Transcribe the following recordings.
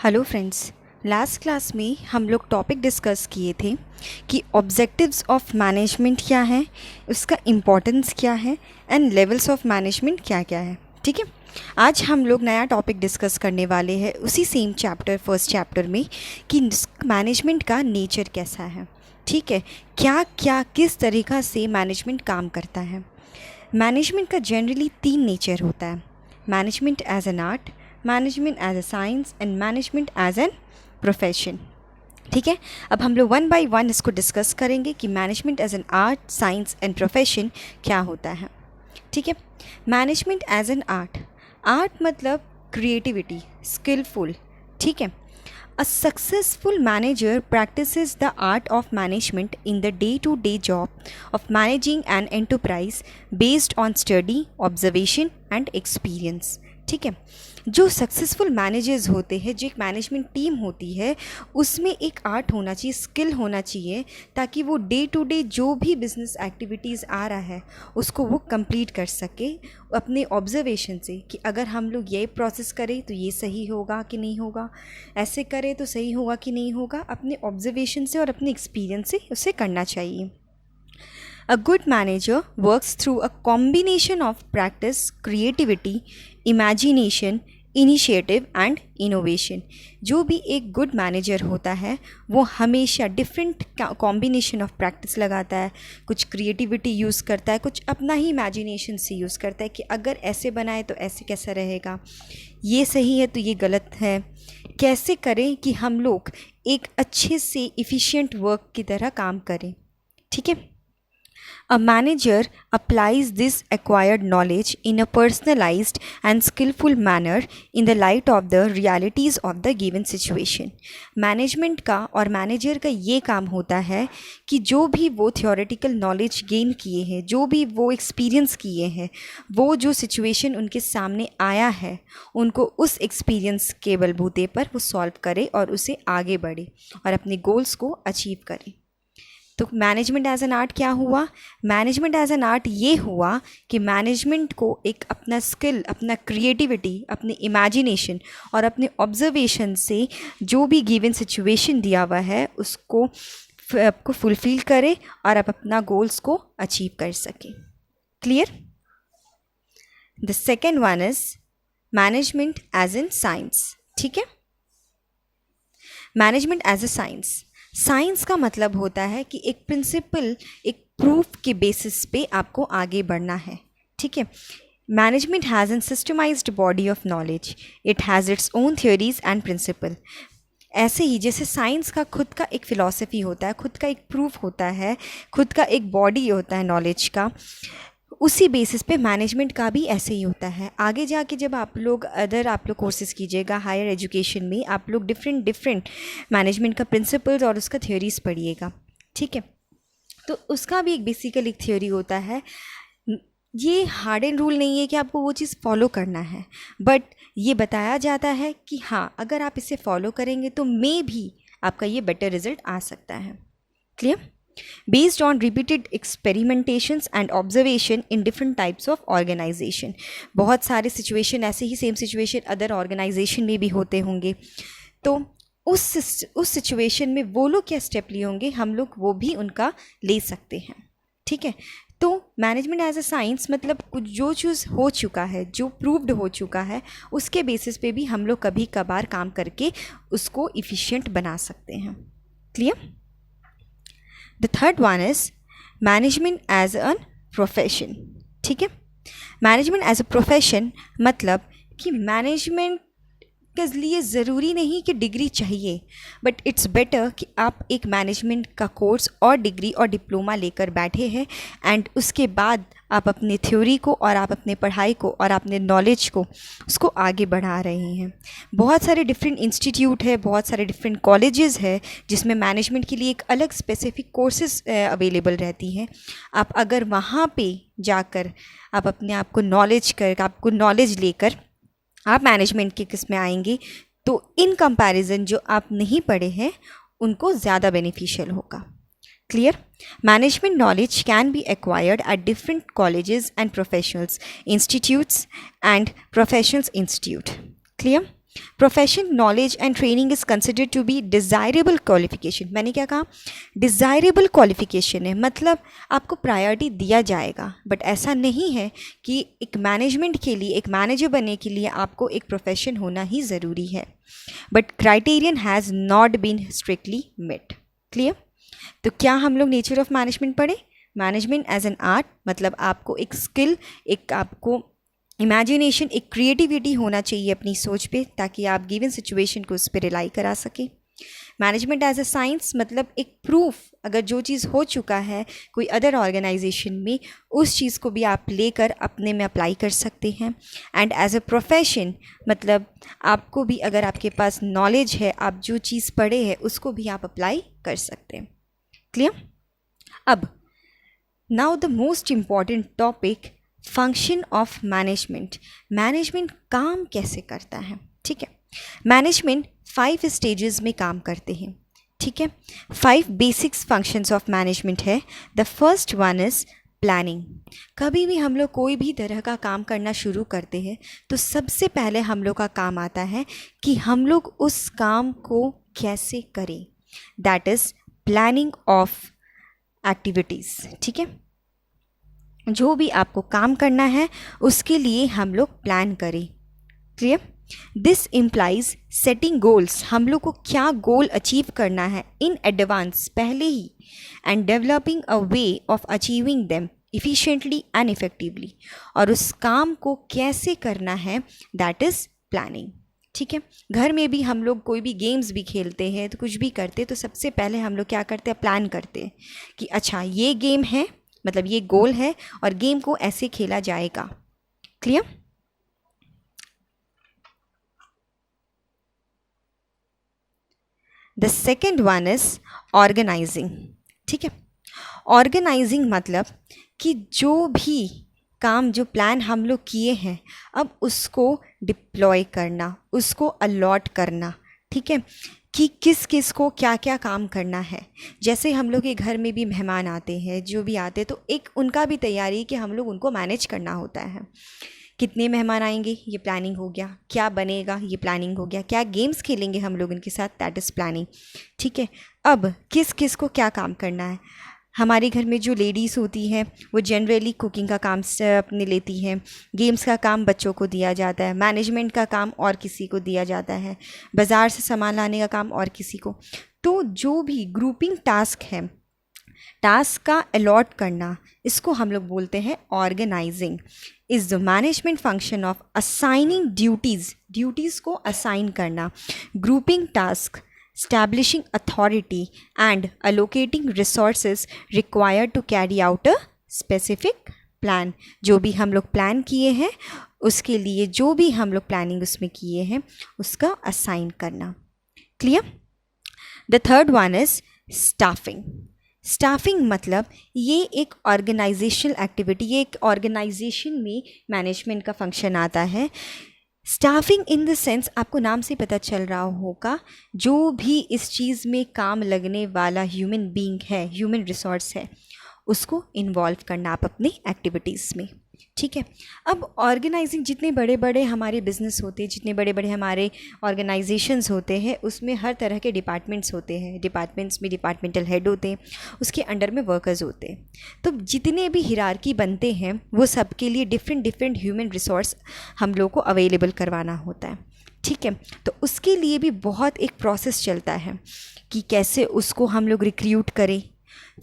Hello friends. Last class में हम लोग टॉपिक डिस्कस किए थे कि ऑब्जेक्टिव्स ऑफ मैनेजमेंट क्या है, उसका इम्पोर्टेंस क्या है एंड लेवल्स ऑफ मैनेजमेंट क्या क्या है। ठीक है, आज हम लोग नया टॉपिक डिस्कस करने वाले हैं उसी सेम चैप्टर फर्स्ट चैप्टर में कि मैनेजमेंट का नेचर कैसा है। ठीक है, क्या क्या किस तरीक़ा से मैनेजमेंट काम करता है। मैनेजमेंट का जनरली 3 नेचर होता है: management as an art, management as a science and management as an profession. ठीक है, अब हम लोग वन बाय वन इसको डिस्कस करेंगे कि management as an art, science and profession क्या होता है। ठीक है, management as an art, art मतलब क्रिएटिविटी, स्किलफुल। ठीक है, a successful manager practices the art of management in the day-to-day job of managing an enterprise based on study, observation and experience. ठीक है, जो सक्सेसफुल मैनेजर्स होते हैं, जो एक मैनेजमेंट टीम होती है, उसमें एक आर्ट होना चाहिए, स्किल होना चाहिए, ताकि वो डे टू डे जो भी बिजनेस एक्टिविटीज़ आ रहा है उसको वो कंप्लीट कर सके अपने ऑब्जर्वेशन से कि अगर हम लोग ये प्रोसेस करें तो ये सही होगा कि नहीं होगा, ऐसे करें तो सही होगा कि नहीं होगा, अपने ऑब्जर्वेशन से और अपने एक्सपीरियंस से उसे करना चाहिए। A good manager works through a combination of practice, creativity, imagination, initiative and innovation. जो भी एक गुड मैनेजर होता है वो हमेशा डिफरेंट कॉम्बिनेशन ऑफ प्रैक्टिस लगाता है, कुछ क्रिएटिविटी यूज़ करता है, कुछ अपना ही इमेजिनेशन से यूज़ करता है कि अगर ऐसे बनाए तो ऐसे कैसा रहेगा, ये सही है तो ये गलत है, कैसे करें कि हम लोग एक अच्छे से इफ़िशिएंट वर्क की तरह काम करें। ठीक है, A manager applies this acquired knowledge in a personalized and skillful manner in the light of the realities of the given situation. Management का और मैनेजर का ये काम होता है कि जो भी वो थियोरेटिकल नॉलेज गेन किए हैं, जो भी वो एक्सपीरियंस किए हैं, वो जो सिचुएशन उनके सामने आया है, उनको उस एक्सपीरियंस के बलबूते पर वो सॉल्व करे और उसे आगे बढ़े और अपने गोल्स को अचीव करे। तो मैनेजमेंट एज एन आर्ट क्या हुआ? मैनेजमेंट एज एन आर्ट ये हुआ कि मैनेजमेंट को एक अपना स्किल, अपना क्रिएटिविटी, अपनी इमेजिनेशन और अपने ऑब्जर्वेशन से जो भी गिवन सिचुएशन दिया हुआ है उसको आपको फुलफिल करे और आप अपना गोल्स को अचीव कर सकें। Clear? The second one is management as an science. ठीक है, management as a science, science का मतलब होता है कि एक प्रिंसिपल, एक प्रूफ के बेसिस पे आपको आगे बढ़ना है। ठीक है, management has an systematized body of knowledge, it has its own theories and principle. ऐसे ही जैसे साइंस का खुद का एक फ़िलॉसफी होता है, खुद का एक प्रूफ होता है, खुद का एक बॉडी होता है नॉलेज का, उसी बेसिस पे मैनेजमेंट का भी ऐसे ही होता है। आगे जाके जब आप लोग कोर्सेज कीजिएगा हायर एजुकेशन में, आप लोग डिफरेंट मैनेजमेंट का प्रिंसिपल्स और उसका थ्योरीज पढ़िएगा। ठीक है, तो उसका भी एक बेसिकल एक थ्योरी होता है। ये हार्ड एंड रूल नहीं है कि आपको वो चीज़ फॉलो करना है, बट ये बताया जाता है कि हाँ, अगर आप इसे फॉलो करेंगे तो मे भी आपका ये बेटर रिजल्ट आ सकता है। Clear? Based on repeated experimentations and observation in different types of organization. बहुत सारे सिचुएशन ऐसे ही सेम सिचुएशन अदर ऑर्गेनाइजेशन में भी होते होंगे, तो उस सिचुएशन में वो लोग क्या स्टेप लिए होंगे, हम लोग वो भी उनका ले सकते हैं। ठीक है, तो मैनेजमेंट एज अ साइंस मतलब कुछ जो चीज़ हो चुका है, जो प्रूव्ड हो चुका है, उसके बेसिस पे भी हम लोग कभी कभार काम करके उसको इफ़िशिएंट बना सकते हैं। Clear? The third one is management as a profession. ठीक है, मैनेजमेंट एज अ प्रोफेशन मतलब कि मैनेजमेंट के लिए ज़रूरी नहीं कि डिग्री चाहिए, बट इट्स बेटर कि आप एक मैनेजमेंट का कोर्स और डिग्री और डिप्लोमा लेकर बैठे हैं एंड उसके बाद आप अपने थ्योरी को और आप अपने पढ़ाई को और अपने नॉलेज को उसको आगे बढ़ा रहे हैं। बहुत सारे डिफरेंट इंस्टीट्यूट है, बहुत सारे डिफरेंट कॉलेजेस है जिसमें मैनेजमेंट के लिए एक अलग स्पेसिफिक कोर्सेज अवेलेबल रहती हैं। आप अगर वहाँ पे जाकर आप अपने आप को आपको नॉलेज लेकर आप मैनेजमेंट के किस्में आएंगे तो इन कंपैरिजन जो आप नहीं पढ़े हैं उनको ज़्यादा बेनिफिशियल होगा। Clear? Management knowledge can be acquired at different colleges and professionals institutes and professionals institute. Clear? Professional knowledge and training is considered to be desirable qualification. मैंने क्या कहा? डिज़ायरेबल क्वालिफिकेशन है, मतलब आपको प्रायोरिटी दिया जाएगा, बट ऐसा नहीं है कि एक मैनेजमेंट के लिए, एक मैनेजर बनने के लिए आपको एक प्रोफेशन होना ही ज़रूरी है, but criterion has not been strictly met. Clear? तो क्या हम लोग नेचर ऑफ मैनेजमेंट पढ़े? मैनेजमेंट एज एन आर्ट, मतलब आपको एक स्किल, एक आपको इमेजिनेशन, एक क्रिएटिविटी होना चाहिए अपनी सोच पे, ताकि आप गिवन सिचुएशन को उस पर रिलाई करा सकें। मैनेजमेंट एज अ साइंस, मतलब एक प्रूफ, अगर जो चीज़ हो चुका है कोई अदर ऑर्गेनाइजेशन में, उस चीज़ को भी आप लेकर अपने में अप्लाई कर सकते हैं। एंड एज अ प्रोफेशन, मतलब आपको भी, अगर आपके पास नॉलेज है, आप जो चीज़ पढ़े हैं उसको भी आप अप्लाई कर सकते हैं। क्लियर? अब now the most important topic, function of management. Management काम कैसे करता है? ठीक है, मैनेजमेंट 5 स्टेजेस में काम करते हैं। ठीक है, 5 बेसिक्स फंक्शंस ऑफ मैनेजमेंट है। The first one is planning. कभी भी हम लोग कोई भी तरह का काम करना शुरू करते हैं तो सबसे पहले हम लोग का काम आता है कि हम लोग उस काम को कैसे करें, that is planning of activities. ठीक है, जो भी आपको काम करना है उसके लिए हम लोग प्लान करें। Clear? This implies setting goals, हम लोग को क्या गोल अचीव करना है इन एडवांस, पहले ही, and developing a way of achieving them efficiently and effectively, और उस काम को कैसे करना है, दैट इज़ प्लानिंग। ठीक है, घर में भी हम लोग कोई भी गेम्स भी खेलते हैं तो कुछ भी करते हैं तो सबसे पहले हम लोग क्या करते हैं? प्लान करते हैं कि अच्छा ये गेम है, मतलब ये गोल है और गेम को ऐसे खेला जाएगा। Clear? The second one is organising. ठीक है, ऑर्गेनाइजिंग मतलब कि जो भी काम, जो प्लान हम लोग किए हैं, अब उसको डिप्लॉय करना, उसको अलॉट करना। ठीक है, कि किस किस को क्या क्या काम करना है। जैसे हम लोग के घर में भी मेहमान आते हैं, जो भी आते हैं, तो एक उनका भी तैयारी कि हम लोग उनको मैनेज करना होता है। कितने मेहमान आएंगे, ये प्लानिंग हो गया। क्या बनेगा, ये प्लानिंग हो गया। क्या गेम्स खेलेंगे हम लोग उनके साथ, दैट इज़ प्लानिंग। ठीक है, अब किस किस को क्या काम करना है। हमारे घर में जो लेडीज़ होती हैं वो जनरली कुकिंग का काम अपने लेती हैं, गेम्स का काम बच्चों को दिया जाता है, मैनेजमेंट का काम और किसी को दिया जाता है, बाज़ार से सामान लाने का काम और किसी को। तो जो भी ग्रुपिंग टास्क है, टास्क का अलॉट करना, इसको हम लोग बोलते हैं organising. Is the management function of assigning duties, duties को असाइन करना, grouping task, establishing authority and allocating resources required to carry out a specific plan। जो भी हम लोग प्लान किए हैं उसके लिए जो भी हम लोग प्लानिंग उसमें किए हैं उसका असाइन करना। Clear? The third one is staffing. Staffing मतलब ये एक ऑर्गेनाइजेशनल एक्टिविटी, ये एक ऑर्गेनाइजेशन में मैनेजमेंट का फंक्शन आता है। स्टाफिंग इन द सेंस, आपको नाम से पता चल रहा होगा, जो भी इस चीज़ में काम लगने वाला ह्यूमन बीइंग है, ह्यूमन रिसोर्स है, उसको इन्वॉल्व करना आप अपनी एक्टिविटीज़ में। ठीक है, अब ऑर्गेनाइजिंग, जितने बड़े बड़े हमारे बिजनेस होते हैं, जितने बड़े बड़े हमारे ऑर्गेनाइजेशंस होते हैं, उसमें हर तरह के डिपार्टमेंट्स होते हैं। डिपार्टमेंट्स में डिपार्टमेंटल हेड होते हैं, उसके अंडर में वर्कर्स होते हैं। तो जितने भी हिरार्की बनते हैं वो सबके लिए डिफरेंट डिफरेंट ह्यूमन रिसोर्स हम लोग को अवेलेबल करवाना होता है। ठीक है, तो उसके लिए भी बहुत एक प्रोसेस चलता है कि कैसे उसको हम लोग रिक्रूट करें।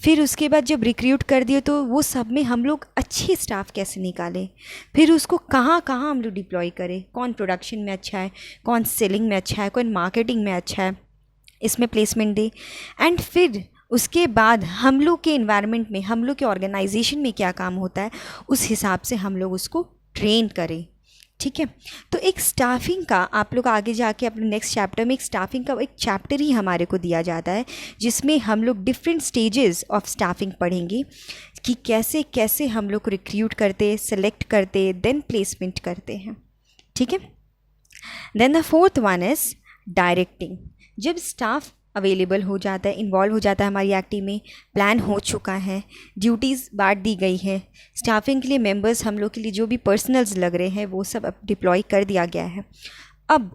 फिर उसके बाद जब रिक्रूट कर दिए तो वो सब में हम लोग अच्छे स्टाफ कैसे निकालें, फिर उसको कहाँ कहाँ हम लोग डिप्लॉय करें, कौन प्रोडक्शन में अच्छा है, कौन सेलिंग में अच्छा है, कौन मार्केटिंग में अच्छा है, इसमें प्लेसमेंट दे। एंड फिर उसके बाद हम लोग के इन्वायरमेंट में, हम लोग के ऑर्गेनाइजेशन में क्या काम होता है, उस हिसाब से हम लोग उसको ट्रेन करें। ठीक है, तो एक स्टाफिंग का, आप लोग आगे जाके अपने नेक्स्ट चैप्टर में एक स्टाफिंग का एक चैप्टर ही हमारे को दिया जाता है, जिसमें हम लोग डिफरेंट स्टेजेस ऑफ स्टाफिंग पढ़ेंगे कि कैसे कैसे हम लोग को रिक्रूट करते, सेलेक्ट करते, देन प्लेसमेंट करते हैं। ठीक है, then the fourth one is directing. जब स्टाफ अवेलेबल हो जाता है, इन्वॉल्व हो जाता है हमारी एक्टिव में, प्लान हो चुका है, ड्यूटीज़ बांट दी गई है, स्टाफिंग के लिए मेंबर्स हम लोग के लिए जो भी पर्सनल्स लग रहे हैं वो सब अब डिप्लॉय कर दिया गया है। अब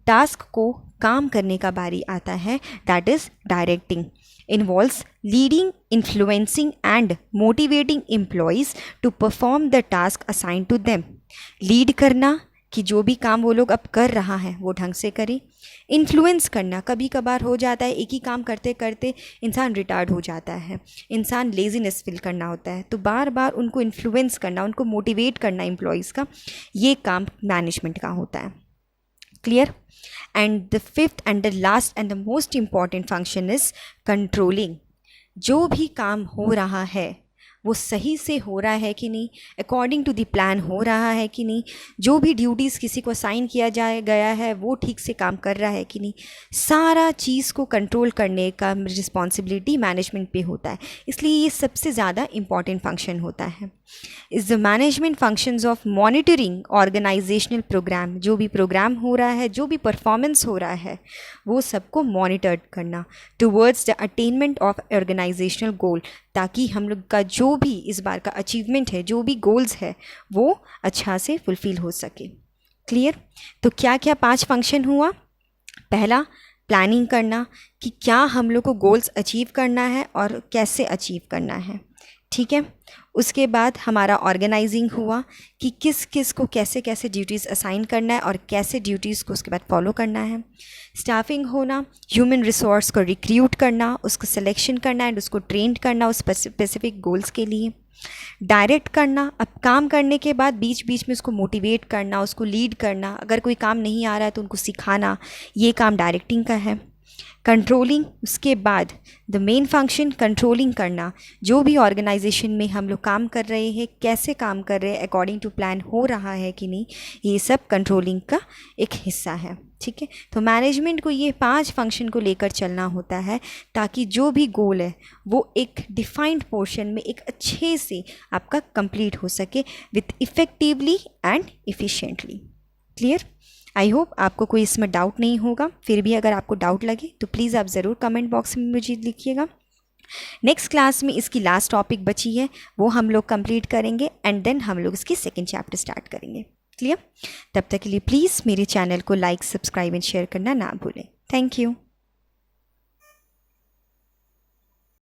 टास्क को काम करने का बारी आता है, that is directing, involves leading, influencing and motivating employees to perform the task assign to them. Lead करना कि जो भी काम वो लोग अब कर रहा है वो ढंग से करे। इन्फ्लुएंस करना, कभी कभार हो जाता है एक ही काम करते करते इंसान रिटार्ड हो जाता है, इंसान लेजीनेस फील करना होता है, तो बार बार उनको इन्फ्लुएंस करना, उनको मोटिवेट करना एम्प्लॉयज़ का, ये काम मैनेजमेंट का होता है। Clear? And the fifth and the last and the most important function is controlling. जो भी काम हो रहा है वो सही से हो रहा है कि नहीं, अकॉर्डिंग टू द प्लान हो रहा है कि नहीं, जो भी ड्यूटीज़ किसी को असाइन किया गया है वो ठीक से काम कर रहा है कि नहीं, सारा चीज़ को कंट्रोल करने का रिस्पॉन्सिबिलिटी मैनेजमेंट पे होता है। इसलिए ये सबसे ज़्यादा इम्पॉर्टेंट फंक्शन होता है। Is the management functions of monitoring organisational programme. जो भी प्रोग्राम हो रहा है, जो भी परफॉर्मेंस हो रहा है, वो सबको मॉनिटर करना towards the attainment of organisational goal, ताकि हम लोग का जो भी इस बार का अचीवमेंट है, जो भी गोल्स है, वो अच्छा से फुलफिल हो सके। क्लियर? तो क्या क्या 5 फंक्शन हुआ? पहला, प्लानिंग करना कि क्या हम लोग को गोल्स अचीव करना है और कैसे अचीव करना है। ठीक है? उसके बाद हमारा ऑर्गेनाइजिंग हुआ कि किस किस को कैसे कैसे ड्यूटीज़ असाइन करना है और कैसे ड्यूटीज़ को उसके बाद फॉलो करना है। स्टाफिंग होना, ह्यूमन रिसोर्स को रिक्रूट करना, उसको सिलेक्शन करना एंड उसको ट्रेंड करना उस स्पेसिफिक गोल्स के लिए। डायरेक्ट करना, अब काम करने के बाद बीच बीच में उसको मोटिवेट करना, उसको लीड करना, अगर कोई काम नहीं आ रहा है तो उनको सिखाना, ये काम डायरेक्टिंग का है। कंट्रोलिंग, उसके बाद द मेन फंक्शन कंट्रोलिंग करना, जो भी ऑर्गेनाइजेशन में हम लोग काम कर रहे हैं, कैसे काम कर रहे हैं, अकॉर्डिंग टू प्लान हो रहा है कि नहीं, ये सब कंट्रोलिंग का एक हिस्सा है। ठीक है? तो मैनेजमेंट को ये 5 फंक्शन को लेकर चलना होता है, ताकि जो भी गोल है वो एक डिफाइंड पोर्शन में एक अच्छे से आपका कंप्लीट हो सके with effectively and efficiently. Clear? I hope आपको कोई इसमें डाउट नहीं होगा। फिर भी अगर आपको डाउट लगे तो प्लीज़ आप ज़रूर कमेंट बॉक्स में मुझे लिखिएगा। नेक्स्ट क्लास में इसकी लास्ट टॉपिक बची है, वो हम लोग कंप्लीट करेंगे एंड देन हम लोग इसकी सेकंड चैप्टर स्टार्ट करेंगे। क्लियर? तब तक के लिए प्लीज़ मेरे चैनल को लाइक, सब्सक्राइब एंड शेयर करना ना भूलें। Thank you.